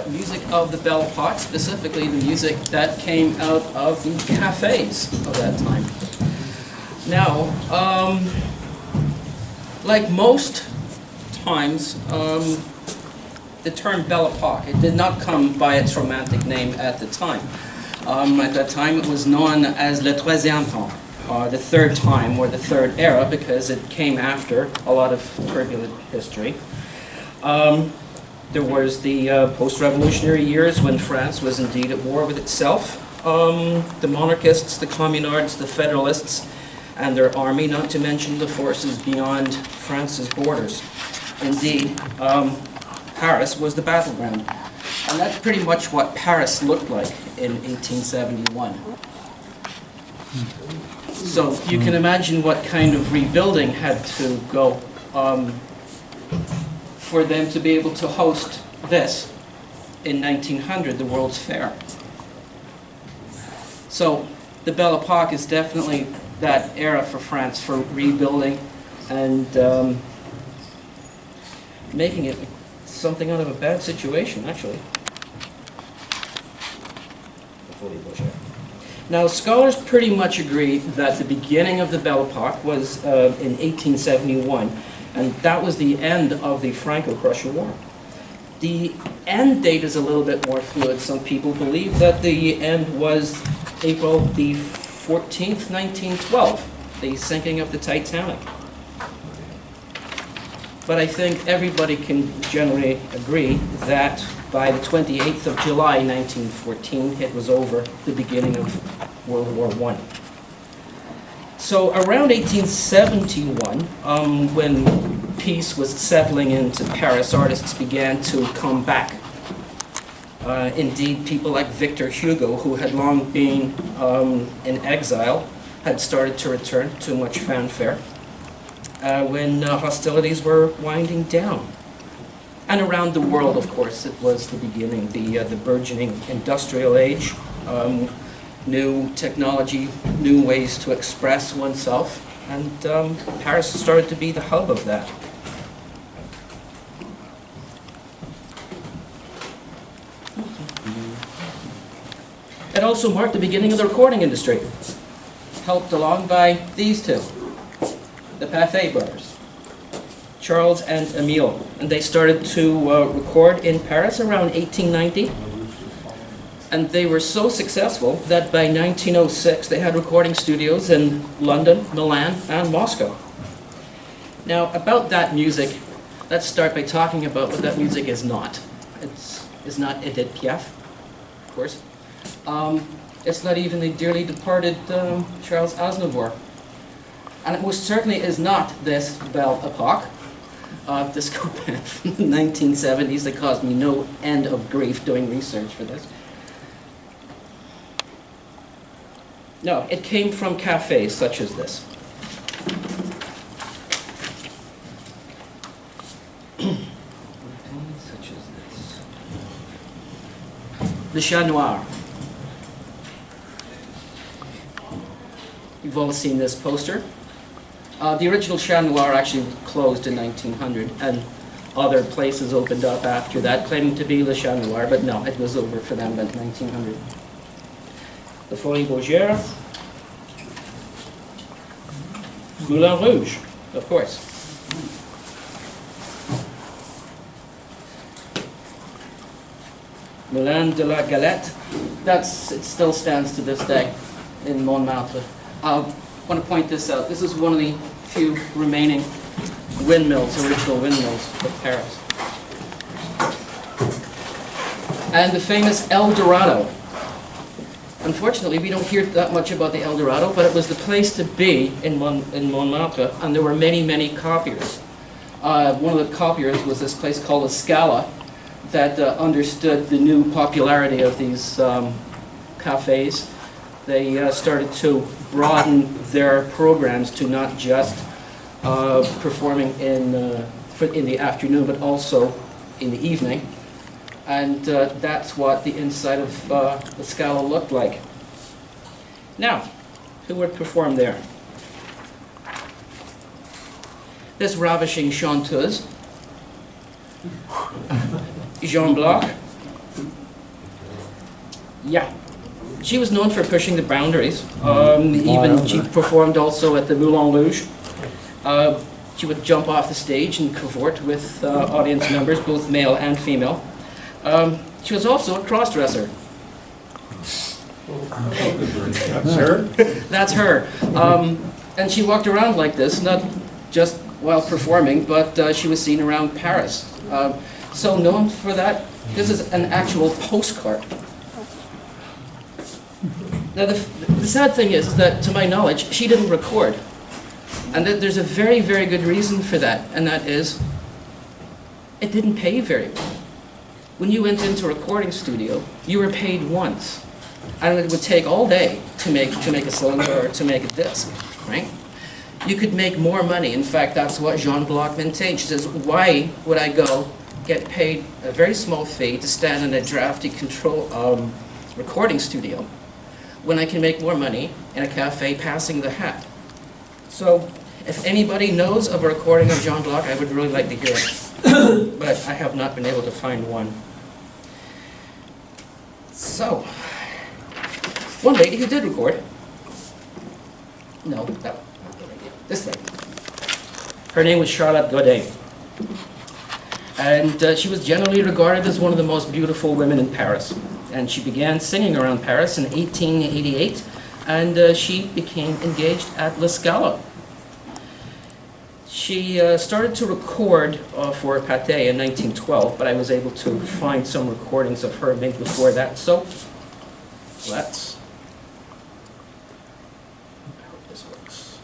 music of the Belle Epoch, specifically the music that came out of the cafes of that time. Now, like most times, the term Belle Epoch, it did not come by its romantic name at the time. At that time, it was known as Le Troisième Temps, the third time, or the third era, because it came after a lot of turbulent history. There was the post-revolutionary years when France was indeed at war with itself. The monarchists, the communards, the federalists, and their army, not to mention the forces beyond France's borders. Indeed, Paris was the battleground. And that's pretty much what Paris looked like in 1871. So you can imagine what kind of rebuilding had to go for them to be able to host this in 1900, the World's Fair. So the Belle Epoch is definitely that era for France for rebuilding and making it something out of a bad situation, actually. Now, scholars pretty much agree that the beginning of the Belle Epoch was in 1871, and that was the end of the Franco-Prussian War. The end date is a little bit more fluid. Some people believe that the end was April the 14th, 1912, the sinking of the Titanic. But I think everybody can generally agree that by the 28th of July, 1914, it was over, the beginning of World War I. So around 1871, when peace was settling into Paris, artists began to come back. Indeed, people like Victor Hugo, who had long been in exile, had started to return to much fanfare when hostilities were winding down. And around the world, of course, it was the beginning, the burgeoning industrial age, new technology, new ways to express oneself, and Paris started to be the hub of that. It also marked the beginning of the recording industry, helped along by these two, the Pathé brothers, Charles and Émile. And they started to record in Paris around 1890. And they were so successful that by 1906 they had recording studios in London, Milan, and Moscow. Now, about that music, let's start by talking about what that music is not. It's not Edith Piaf, of course. It's not even the dearly departed Charles Aznavour. And it most certainly is not this Belle Epoch disco band from the 1970s that caused me no end of grief doing research for this. No, it came from cafes such as this. Such as this. Le Chat Noir. You've all seen this poster. The original Chat Noir actually closed in 1900, and other places opened up after that, claiming to be Le Chat Noir, but no, it was over for them by 1900. The Folie Bergère, Moulin Rouge, of course. Moulin de la Galette, it still stands to this day in Montmartre. I want to point this out. This is one of the few remaining windmills, original windmills of Paris. And the famous El Dorado. Unfortunately, we don't hear that much about the El Dorado, but it was the place to be in Montmartre, and there were many, many copiers. One of the copiers was this place called La Scala that understood the new popularity of these cafes. They started to broaden their programs to not just performing in the afternoon, but also in the evening. And that's what the inside of the Scala looked like. Now, who would perform there? This ravishing chanteuse, Jean Bloch, Yeah. She was known for pushing the boundaries. Even she performed also at the Moulin Rouge. She would jump off the stage and cavort with audience members, both male and female. She was also a cross-dresser. That's her? That's her. And she walked around like this, not just while performing, but she was seen around Paris. So known for that, this is an actual postcard. Now the sad thing is that, to my knowledge, she didn't record. And that there's a very, very good reason for that, and that is, it didn't pay very well. When you went into a recording studio, you were paid once. And it would take all day to make a cylinder or to make a disc, right? You could make more money. In fact, that's what Jean Bloch maintained. She says, why would I go get paid a very small fee to stand in a drafty control recording studio when I can make more money in a cafe passing the hat? So, if anybody knows of a recording of Jean Bloch, I would really like to hear it. But I have not been able to find one. So, one lady who did record. No, that one. This lady. Her name was Charlotte Godet. And she was generally regarded as one of the most beautiful women in Paris. And she began singing around Paris in 1888, and she became engaged at La Scala. She started to record for Pathé in 1912, but I was able to find some recordings of her made before that. So, let's... I hope this works.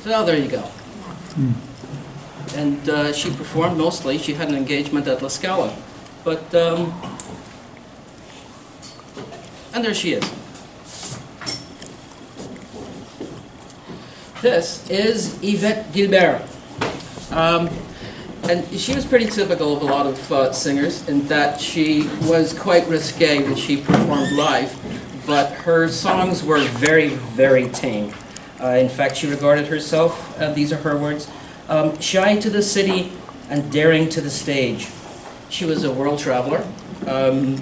So there you go. And she performed mostly. She had an engagement at La Scala. But, and there she is. This is Yvette Gilbert. And she was pretty typical of a lot of singers in that she was quite risque when she performed live, but her songs were very, very tame. In fact, she regarded herself, these are her words, shy to the city and daring to the stage. She was a world traveler,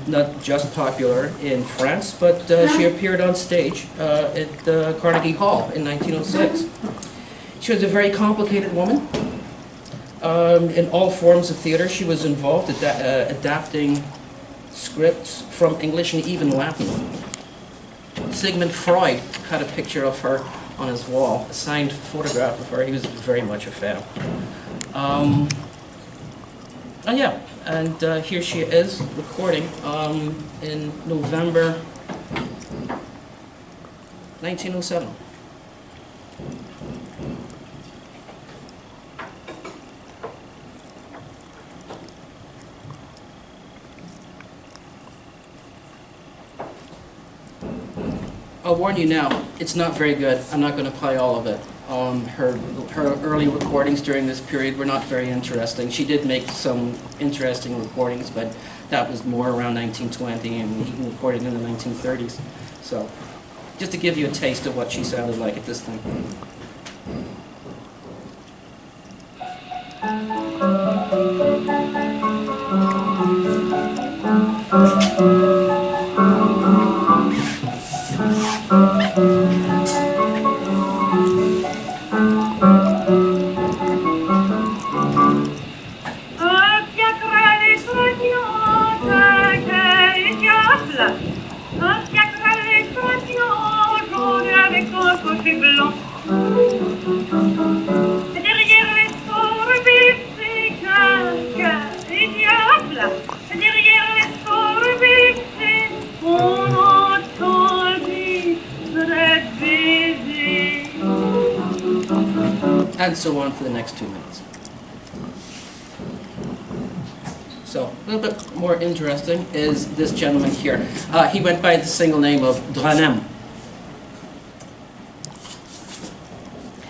not just popular in France, but she appeared on stage at Carnegie Hall in 1906. She was a very complicated woman. In all forms of theater, she was involved adapting scripts from English and even Latin. Sigmund Freud had a picture of her on his wall, a signed photograph of her. He was very much a fan. And here she is recording in November 1907. I'll warn you now, it's not very good. I'm not going to play all of it. Her early recordings during this period were not very interesting. She did make some interesting recordings, but that was more around 1920 and even recorded in the 1930s. So, just to give you a taste of what she sounded like at this time. And so on for the next 2 minutes. So, a little bit more interesting is this gentleman here. He went by the single name of Dranem.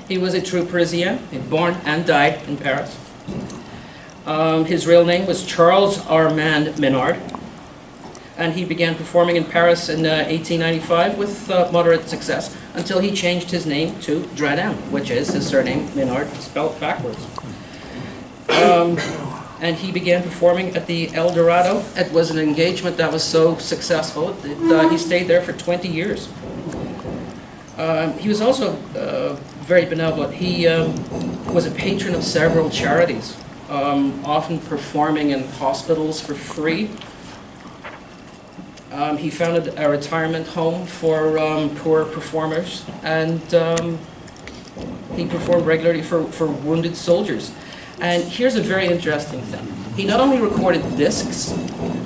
He was a true Parisian, born and died in Paris. His real name was Charles Armand Menard, and he began performing in Paris in 1895 with moderate success until he changed his name to Dranem, which is his surname, Menard, spelled backwards. And he began performing at the El Dorado. It was an engagement that was so successful that he stayed there for 20 years. He was also very benevolent. He was a patron of several charities, often performing in hospitals for free. He founded a retirement home for poor performers, and he performed regularly for wounded soldiers. And here's a very interesting thing. He not only recorded discs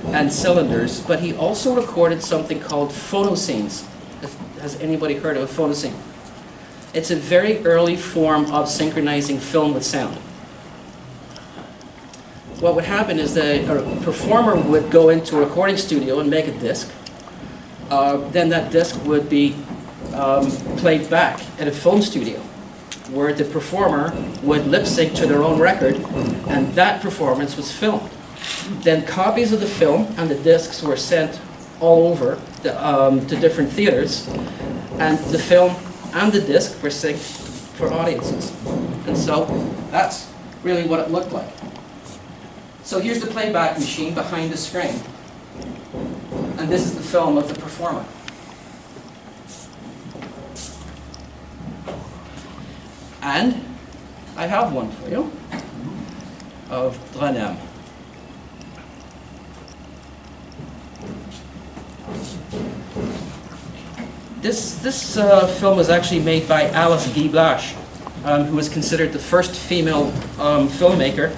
and cylinders, but he also recorded something called phonoscenes. Has anybody heard of a phonoscene? It's a very early form of synchronizing film with sound. What would happen is that a performer would go into a recording studio and make a disc. Then that disc would be played back at a film studio, where the performer would lip sync to their own record, and that performance was filmed. Then copies of the film and the discs were sent all over to different theaters, and the film and the disc were synced for audiences. And so that's really what it looked like. So here's the playback machine behind the screen, and this is the film of the performer. And I have one for you of Dranem. This film was actually made by Alice Guy Blache, who was considered the first female filmmaker,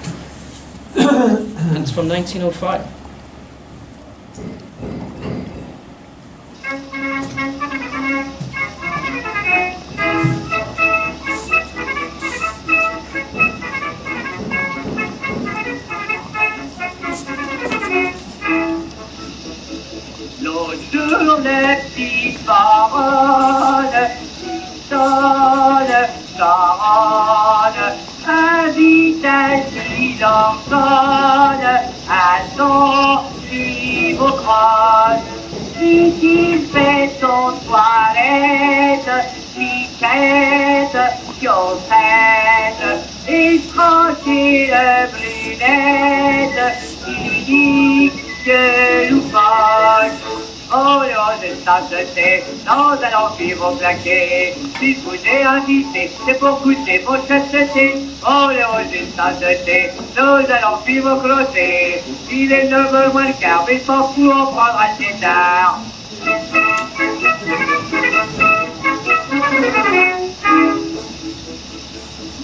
and it's from 1905. Sur les petites paroles, sonne, sonne, invite ainsi l'ensonne à son vivocrone. Si tu fais ton toilette, piquette, chaussette, et tranquille brunette, magnifique loufoque. Oh, les roses s'assetaient dans un amphibon plaqué. Si vous j'ai insisté, c'est pour goûter vos chastetés. Oh, les roses s'assetaient dans un amphibon cloché. Il est 9h moins le quart, mais s'en fout, on prendra le tétard.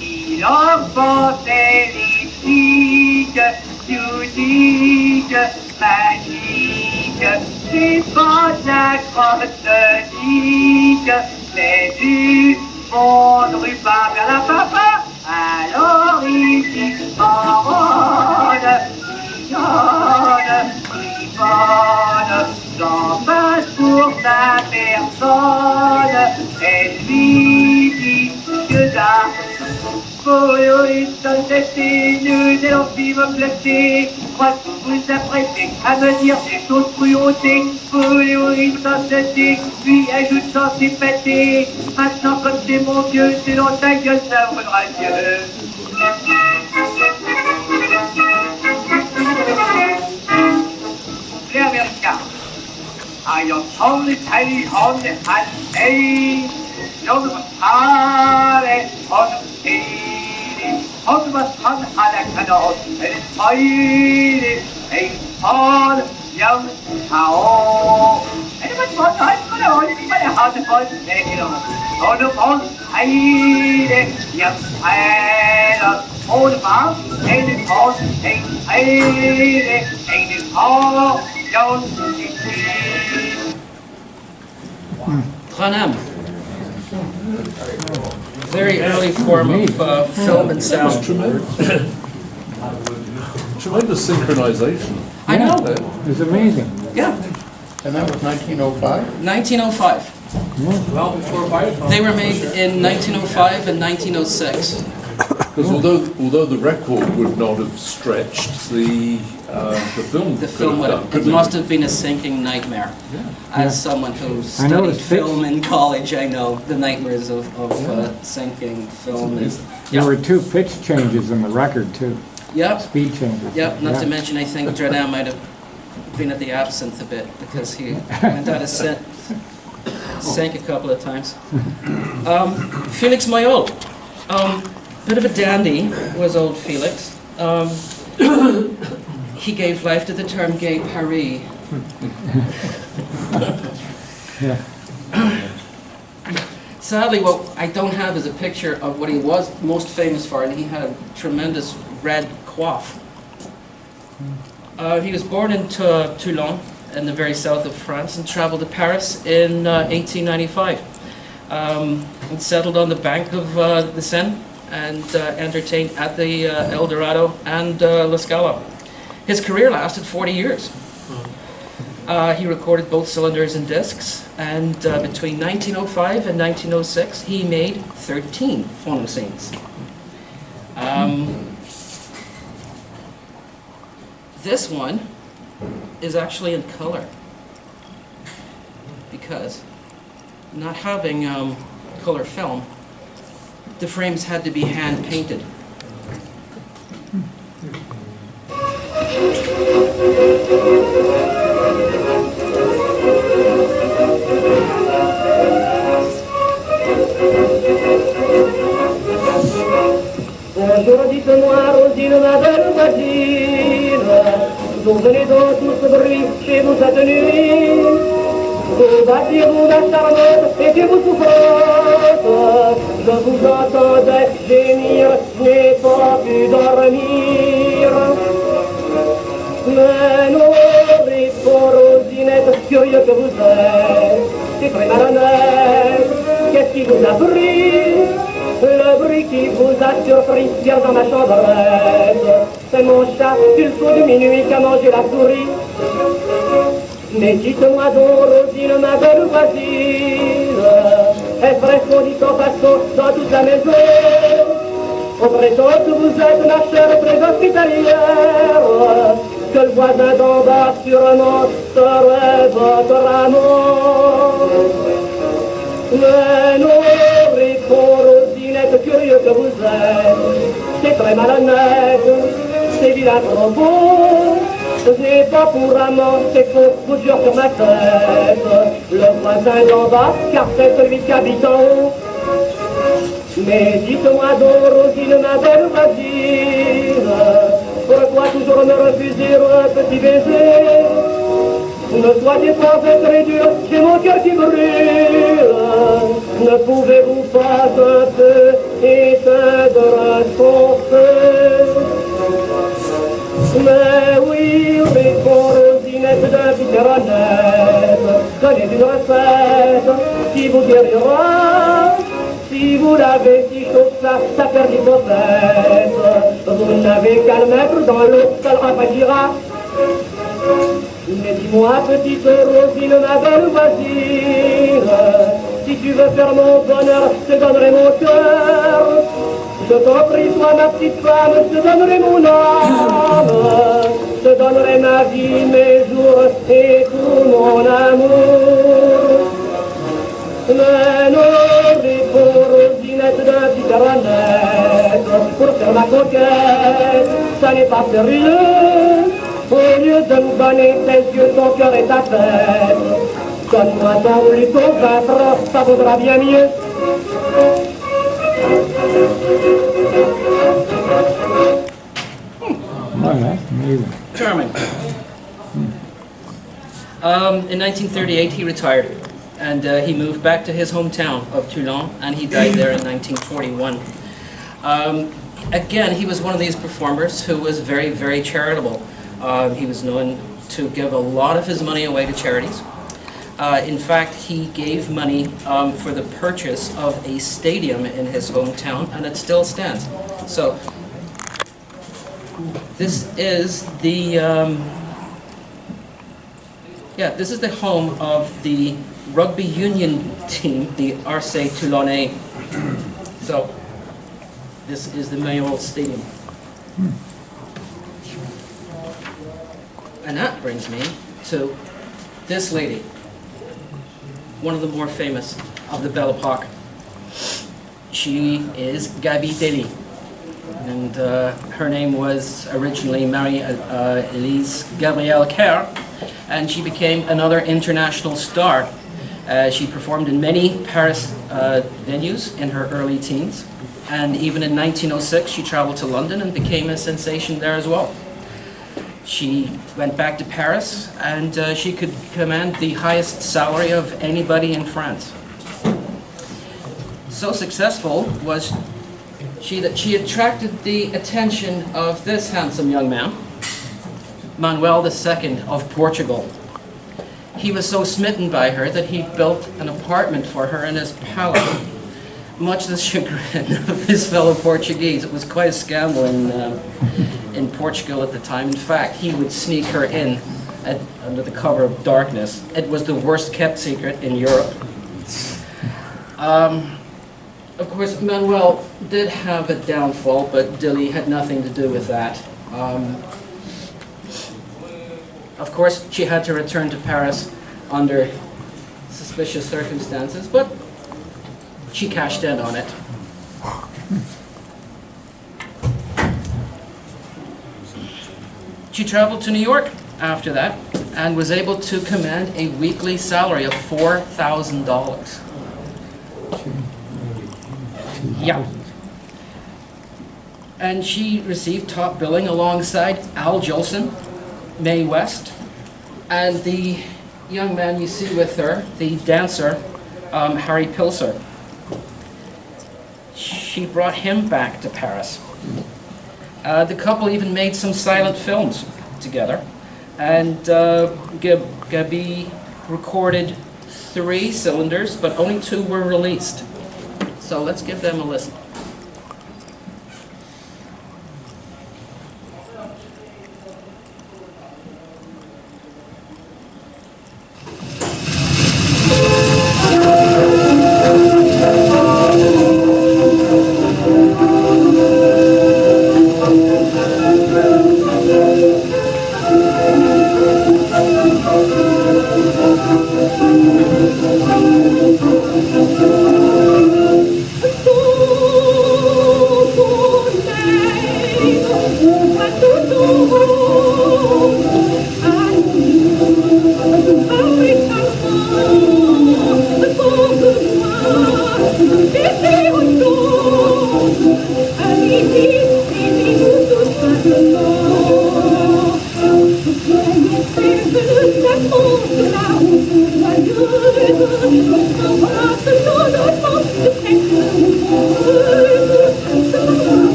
Il enfantait elliptique, ludique, magique, c'est pas de la crotte dique, c'est du fondre pas vers la papa, alors il s'enrôle, mignonne, friponne, j'en passe pour sa personne, elle lui dit que d'art. Nous allons vivre placés. Moi, vous apprêtez à me dire des choses cruautés. Puis ajoute sans sympathie. Maintenant, comme c'est mon Dieu, c'est dans ta gueule, ça vaudra Dieu. Les Américains. I am only tiny on the hand. Jag har honom tidigt, hoppas han hade kanal, en tajlig, en par, jag har. Det var så att han skulle ha det, men jag hade fått det idag. Honom tidigt, jag spelar, honom en par, en tajlig, en par, jag Tranam. Very early form of film and sound. Tremendous synchronization. I know. It's amazing. Yeah, And that was 1905? 1905. Well, before Bible. They were made in 1905 and 1906. Because although the record would not have stretched, the film The could film have would done, have, it couldn't must have been a sinking nightmare. As someone who studied noticed film in college, I know the nightmares of sinking film. There were Yeah, 2 pitch changes in the record too, yeah, speed changes. yeah. Not to Yeah. mention, I think Drennan might have been at the absinthe a bit because he went out of sync, sank a couple of times. Felix Mayol. Bit of a dandy was old Felix. He gave life to the term gay Paris. Yeah. Sadly, what I don't have is a picture of what he was most famous for, and he had a tremendous red coif. He was born in Toulon, in the very south of France, and traveled to Paris in 1895. And settled on the bank of the Seine and entertained at the El Dorado and La Scala. His career lasted 40 years. He recorded both cylinders and discs, and between 1905 and 1906, he made 13 phonoscenes. This one is actually in color, because not having color film, the frames had to be hand painted. Bonjour, dites-moi, Rosine, ma belle voisine, vous venez donc tout ce bruit chez vous cette nuit. Vous battez-vous ma charlotte et que vous souffrante, je vous entendais gémir, je n'ai pas pu dormir. Mais non, répond Rosinette, curieux que vous êtes, c'est très malhonnête, qu'est-ce qui vous a pris? Le bruit qui vous a surpris vient dans ma chambrette. C'est mon chat, du coup de minuit, qui a mangé la souris. Mais dites-moi donc, Rosine, ma belle voisine, est-ce vrai qu'on dit en passant dans toute la maison? On prétend que vous êtes ma chère très hospitalière, que le voisin d'en bas sûrement serait votre amant. Mais non, répond Rosinette, curieux que vous êtes, c'est très malhonnête, ces vilains propos. Ce n'est pas pour amant, c'est pour couture sur ma tête. Le voisin d'en bas, car c'est celui qui habite en haut. Mais dites-moi donc, Rosine, ma belle voisine, pourquoi toujours me refuser un petit baiser? Ne soyez pas très dur, j'ai mon cœur qui brûle. Ne pouvez-vous pas un peu éteindre son feu? Mais oui, répond Rosinette d'un picéronnette, donnez une recette qui vous guérira. Si vous l'avez si chaud que ça perd l'hypothèse. Vous n'avez qu'à le mettre dans l'eau, ça le rafraîchira. Mais dis-moi, petite Rosine, ma belle voisine, si tu veux faire mon bonheur, je te donnerai mon cœur. Je t'en prie, toi, ma petite femme, je te donnerai mon âme. Je te donnerai ma vie, mes jours et tout mon amour. Mais non, répond Rosinette d'un petit caramette, pour faire ma conquête, ça n'est pas sérieux. Au lieu de me donner tes yeux, ton cœur et ta tête, donne-moi ton lui convaincre, ça vaudra bien mieux. Wow, that's amazing. Charming. In 1938, he retired, and he moved back to his hometown of Toulon, and he died there in 1941. Again, he was one of these performers who was very, very charitable. He was known to give a lot of his money away to charities. In fact, he gave money for the purchase of a stadium in his hometown, and it still stands. So, this is the this is the home of the rugby union team, the RC Toulonnais. So, this is the Mayoral Stadium. And that brings me to this lady, one of the more famous of the Belle Epoch. She is Gaby Dely, and her name was originally Marie-Elise Gabrielle Kerr, and she became another international star. She performed in many Paris venues in her early teens, and even in 1906 she traveled to London and became a sensation there as well. She went back to Paris, and she could command the highest salary of anybody in France. So successful was she that she attracted the attention of this handsome young man, Manuel II of Portugal. He was so smitten by her that he built an apartment for her in his palace, much to the chagrin of his fellow Portuguese. It was quite a scandal in Portugal at the time. In fact, he would sneak her in under the cover of darkness. It was the worst kept secret in Europe. Of course, Manuel did have a downfall, but Dely had nothing to do with that. Of course, she had to return to Paris under suspicious circumstances, but she cashed in on it. She traveled to New York after that and was able to command a weekly salary of $4,000. Yeah. And she received top billing alongside Al Jolson, Mae West, and the young man you see with her, the dancer, Harry Pilser. She brought him back to Paris. The couple even made some silent films together, and Gaby recorded 3 cylinders, but only 2 were released. So let's give them a listen.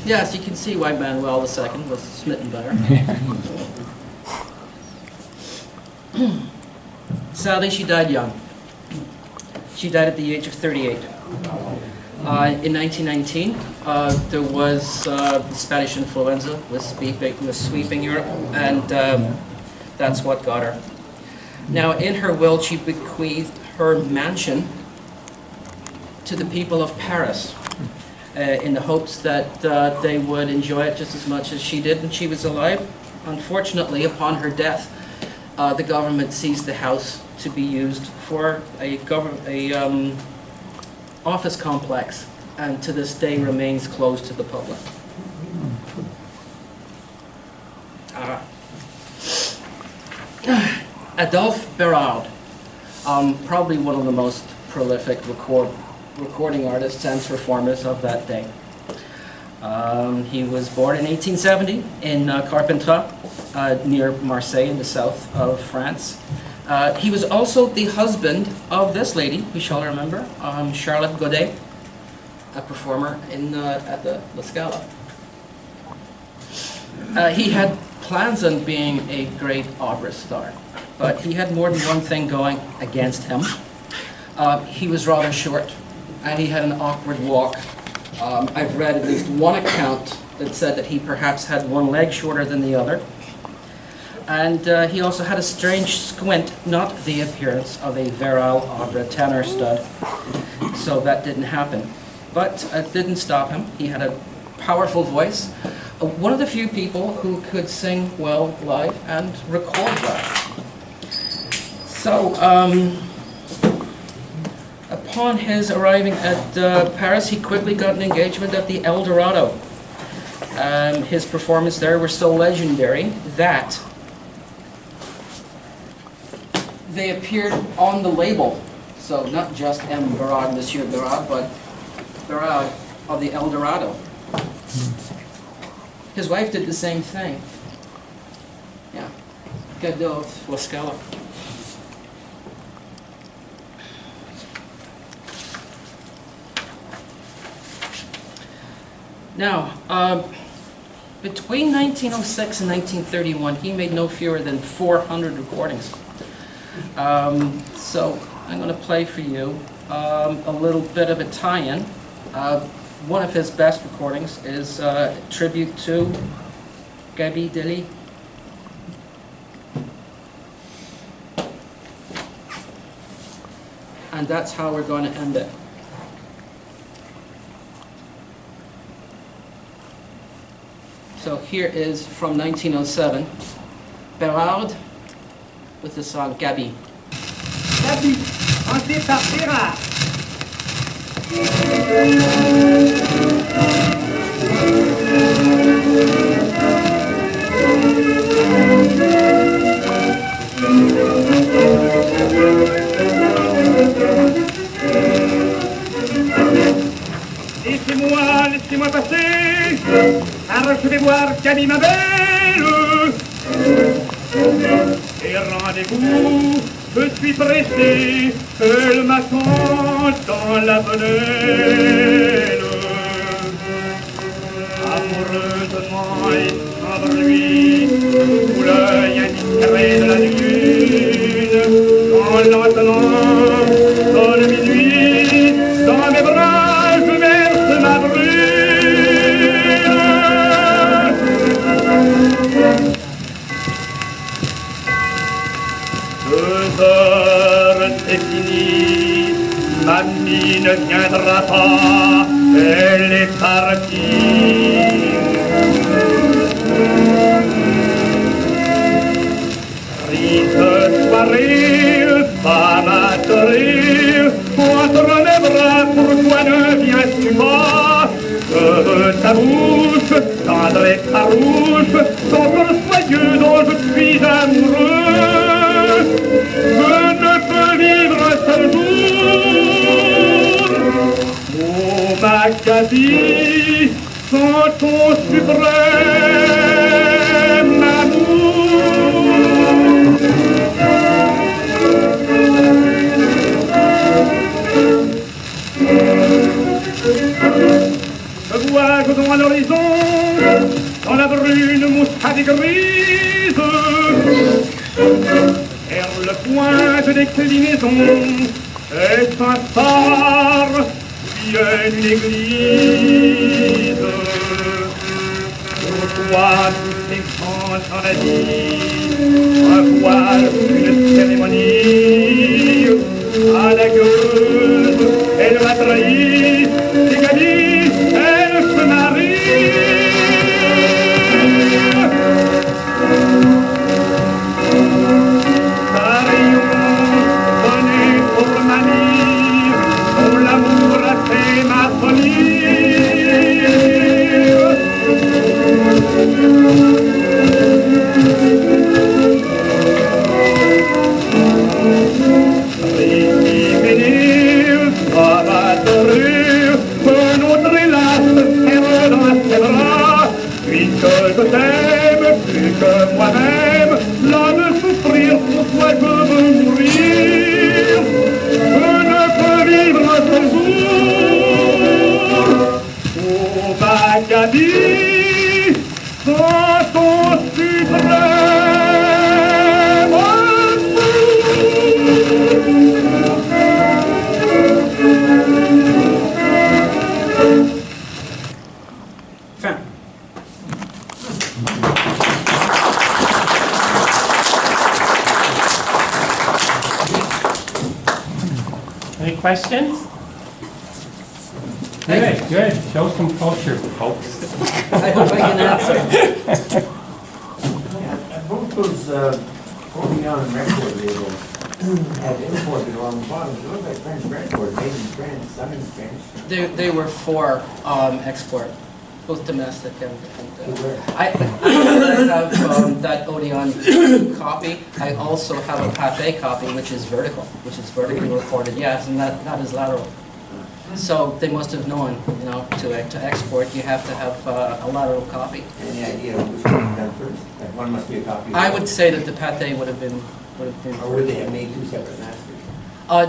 Yes, you can see why Manuel II was smitten by her. Sadly, she died young. She died at the age of 38. In 1919, there was the Spanish influenza was sweeping Europe, and that's what got her. Now, in her will, she bequeathed her mansion to the people of Paris, in the hopes that they would enjoy it just as much as she did when she was alive. Unfortunately, upon her death, the government seized the house to be used for a office complex, and to this day remains closed to the public. Adolphe Berard, probably one of the most prolific recording artists and performers of that day. He was born in 1870 in Carpentras, near Marseille in the south of France. He was also the husband of this lady, we shall remember, Charlotte Godet, a performer at the La Scala. He had plans on being a great opera star, but he had more than one thing going against him. He was rather short, and he had an awkward walk. I've read at least one account that said that he perhaps had one leg shorter than the other. And he also had a strange squint, not the appearance of a virile opera tenor stud. So that didn't happen. But it didn't stop him. He had a powerful voice. One of the few people who could sing well live and record well. So, upon his arriving at Paris, he quickly got an engagement at the El Dorado. His performances there were so legendary that they appeared on the label. So not just M. Berard, Monsieur Berard, but Berard of the El Dorado. His wife did the same thing. Yeah. Cadeau of La Scala. Now, between 1906 and 1931, he made no fewer than 400 recordings. So I'm going to play for you a little bit of a tie-in. One of his best recordings is a tribute to Gaby Dely. And that's how we're going to end it. So here is from 1907, Berard with the song Gaby. Gaby, chanté par Ferrat. Laissez-moi passer, car je vais voir Camille ma belle. Et rendez-vous, je suis pressé, elle m'attend dans la bonnelle. Amoureusement et sans bruit, sous l'œil indiscret de la lune, en l'entendant, sonne minuit, dans mes bras, je verse ma brune. 2 heures, c'est fini, mamie ne viendra pas, elle est partie. Triste soirée, femme adorée, entre mes bras, pourquoi ne viens-tu pas? Je veux ta bouche, tendre et farouche, ton corps soyeux dont je suis amoureux. Je ne peux vivre un seul jour, oh Maccabi, sans ton suprême amour. Je vois Godon à l'horizon, dans la brune moussade grise, vers le point de déclinaison, est un phare, puis une église. Pourquoi tout s'échange dans la vie, un voile, une cérémonie, à la gueuse, elle m'a trahi, c'est Gabi, elle se marie. Je t'aime plus que moi-même, là de souffrir pour toi je veux mourir. Je ne peux vivre un seul jour, oh Maccabi, sans ton suprême amour. Fin. Any questions? Good, good. Show some culture, folks. I hope I can answer. Both those holding on record labels had imported on the bottom. They look like French record, made in France, some in French. They were for export, both domestic and Where? I have that Odeon copy. I also have a Pathé copy, which is vertically recorded, yes, and that is lateral. So they must have known, you know, to export, you have to have a lateral copy. Any idea which one done first? That one must be a copy of I the would say that the Pathé would have been. Or would they have made 2 separate masters?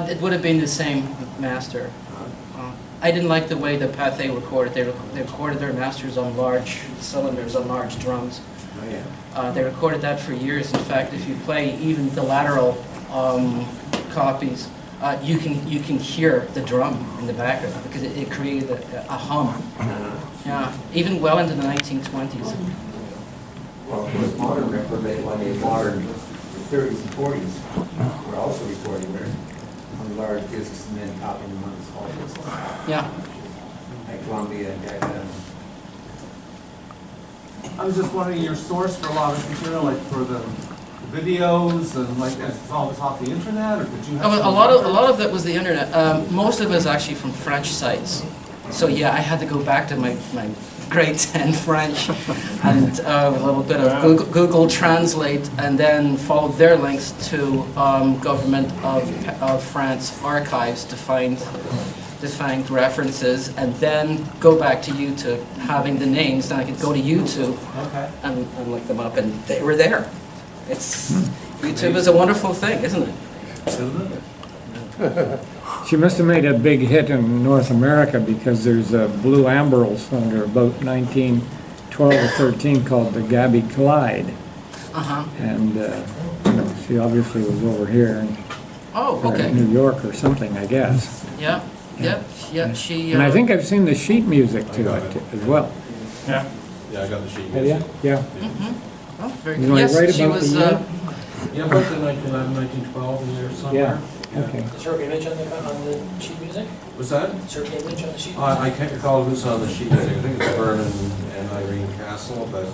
It would have been the same master. I didn't like the way the Pathé recorded. They recorded their masters on large cylinders, on large drums. Oh, yeah. They recorded that for years. In fact, if you play even the lateral copies, you can hear the drum in the background because it created a hum. Yeah, even well into the 1920s. Well, it was modern record label, I mean modern, the 30s and 40s were also recording there on large discs and then copying them on small discs. Yeah. Like Columbia and Jack. I was just wondering your source for a lot of this material, like for the videos and like it's all off the internet, or did you have? A some- lot of it was the internet. Most of it is actually from French sites. So yeah, I had to go back to my grade 10 French and a little bit of Google Translate, and then follow their links to Government of France archives to find references, and then go back to YouTube, having the names. Then I could go to YouTube Okay. and look them up, and they were there. YouTube is a wonderful thing, isn't it? She must have made a big hit in North America because there's a Blue Amberls under about 1912 or 13 called the Gabby Clyde. Uh-huh. And, she obviously was over here in Oh, or okay. New York or something, I guess. Yeah, she... And I think I've seen the sheet music to it as well. Yeah. Yeah, I got the sheet. Have you? Yeah. Oh, very You good. know, Yes, right she about was... the year? Yeah, about the 1911, 1912 in there somewhere. Yeah, okay. Is her image on the sheet music? Was that? Is her image on the sheet music? I can't recall who's on the sheet music. I think it's Vernon and Irene Castle, but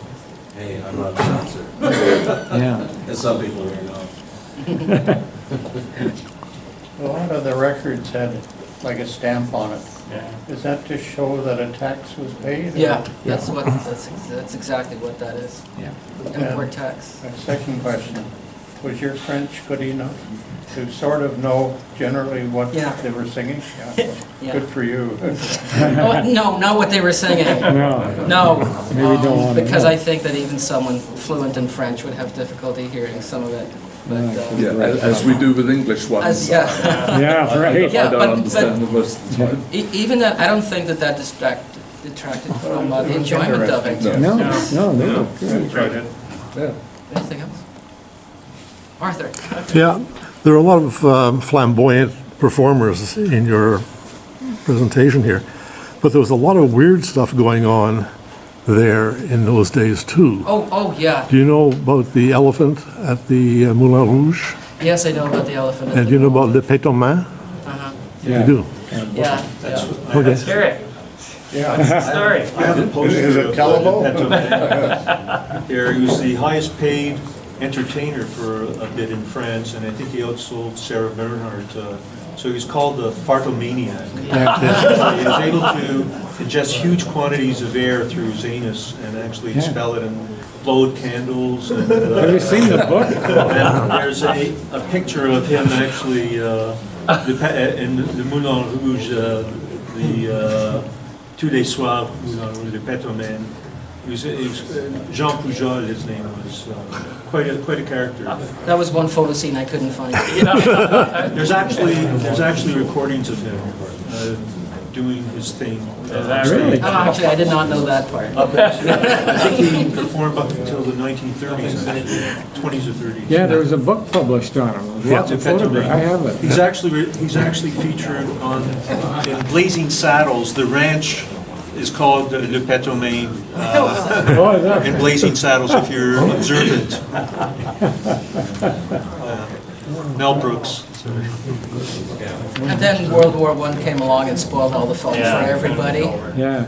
hey, I'm not an announcer. Yeah. And some people may know. A lot of the records had like a stamp on it. Yeah. Is that to show that a tax was paid? or- Yeah, that's exactly what that is. Yeah. Import tax. My second question, was your French good enough to sort of know generally what Yeah. they were singing? Yeah. Yeah. Good for you. Oh, no, not what they were singing. No, No, Maybe don't wanna because know. I think that even someone fluent in French would have difficulty hearing some of it. But, Yeah, as we do with English ones. yeah. yeah, right. Yeah, I don't but- understand them most of the time. Even that, I don't think that detracted from the enjoyment of it. No. No, they were good. Enjoyed it. Yeah. Anything else? Arthur? Yeah, there are a lot of flamboyant performers in your presentation here, but there was a lot of weird stuff going on there in those days too. Oh, yeah. Do you know about the elephant at the Moulin Rouge? Yes, I know about the elephant. And do you know about Le Pétomane? Uh-huh. You do? Yeah. Okay. Let's hear it. Story. I have a poster Is it of tellable? There, he was the highest paid entertainer for a bit in France, and I think he outsold Sarah Bernhardt. So he was called the fartomaniac. He was able to ingest huge quantities of air through his anus and actually expel it, and blowed candles. And, Have you seen the book? and there's a picture of him actually in the Moulin Rouge, tous les soirs, Moulin Rouge, le Pétomane. He was Jean Pujol, his name was. Quite a character. That was one photo scene I couldn't find. There's actually recordings of him doing his thing. Really? Oh, actually, I did not know that part. I think he performed up until the 1930s, 20s or 30s. Yeah, there was a book published on him. Lots of photographs. I have it. He's actually featured in Blazing Saddles. The ranch is called Le Pétomane Oh, is that? in Blazing Saddles, if you're observant. Mel Brooks. And then World War I came along and spoiled all the fun for everybody. Yeah.